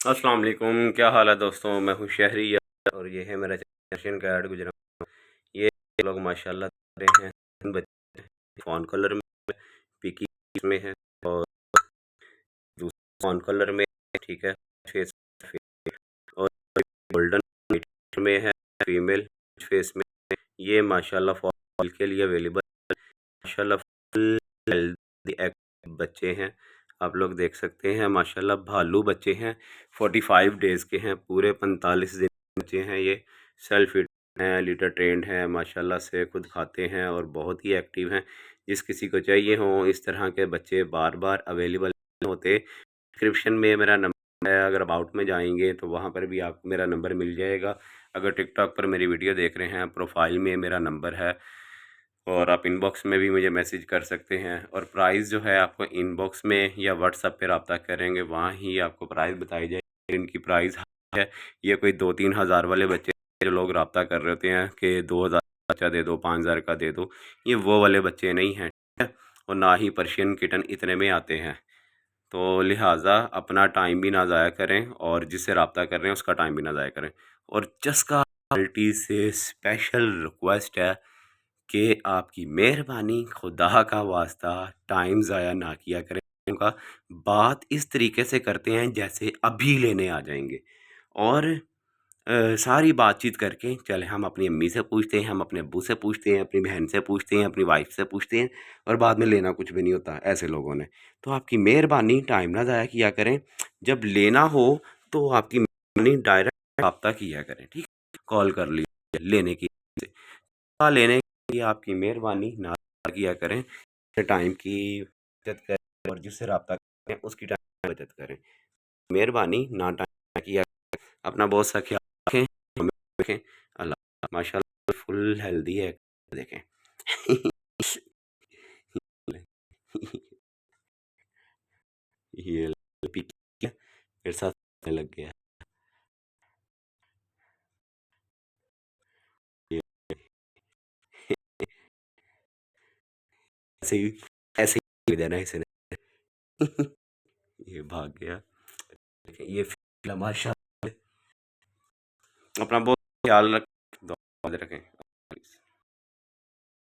अस्सलाम वालेकुम, क्या हाल है दोस्तों। मैं हूँ शहरी और ये है मेरा एशियन कैट गुजरा। ये लोग माशाल्लाह रहे हैं, तीन बच्चे फ़ॉन कलर में, पिकी में है और दूसरा फ़ॉन कलर में, ठीक है, फेस और गोल्डन में है, फीमेल फेस में। ये माशाल्लाह फॉल के लिए अवेलेबल माशाल्लाह फुल हेल्दी एक्टिव बच्चे हैं। आप लोग देख सकते हैं माशाल्लाह भालू बच्चे हैं, 45 डेज़ के हैं, पूरे 45 दिन बच्चे हैं। ये सेल्फ फीड हैं, लीडर ट्रेंड हैं, माशाल्लाह से खुद खाते हैं और बहुत ही एक्टिव हैं। जिस किसी को चाहिए हो इस तरह के बच्चे बार बार अवेलेबल होते, डिस्क्रिप्शन में मेरा नंबर है, अगर अबाउट में जाएंगे तो वहाँ पर भी आपको मेरा नंबर मिल जाएगा। अगर टिकटॉक पर मेरी वीडियो देख रहे हैं, प्रोफाइल में मेरा नंबर है और आप इनबॉक्स में भी मुझे मैसेज कर सकते हैं। और प्राइस जो है आपको इनबॉक्स में या व्हाट्सएप पे रब्ता करेंगे, वहाँ ही आपको प्राइस बताई जाएगी। इनकी प्राइस है, ये कोई 2-3 हज़ार वाले बच्चे जो लोग रब्ता कर रहे होते हैं कि 2,000 बच्चा दे दो, 5,000 का दे दो, ये वो वाले बच्चे नहीं हैं, ठीक है। और ना ही पर्शियन किटन इतने में आते हैं, तो लिहाजा अपना टाइम भी ना ज़ाया करें और जिससे रब्ता कर रहे हैं उसका टाइम भी ना ज़ाया करें। और जस्का क्वालिटी से स्पेशल रिक्वेस्ट है कि आपकी मेहरबानी, खुदा का वास्ता टाइम ज़ाया ना किया करें। उनका बात इस तरीके से करते हैं जैसे अभी लेने आ जाएंगे और सारी बातचीत करके चले हम अपनी अम्मी से पूछते हैं, हम अपने अब्बू से पूछते हैं, अपनी बहन से पूछते हैं, अपनी वाइफ से पूछते हैं और बाद में लेना कुछ भी नहीं होता ऐसे लोगों ने। तो आपकी मेहरबानी टाइम ना ज़ाया किया करें, जब लेना हो तो आपकी मेहरबानी डायरेक्ट रब्ता किया करें, ठीक है। कॉल कर लीजिए लेने की, लेने के लिए आपकी मेहरबानी ना किया करें। टाइम की बचत करें और जिससे रब्ता करें उसकी टाइम बचत करें। मेहरबानी ना टाइम किया, अपना बहुत सा ख्याल रखें, हमें रखें। अल्लाह माशाल्लाह फुल हेल्दी है, देखें। ये पी के मेरे साथ लग गया। ये ऐसे ही ऐसे ही देना इसे। ये भाग गया। ये माशा अपना बहुत ख्याल रखें, दुआ में रखें।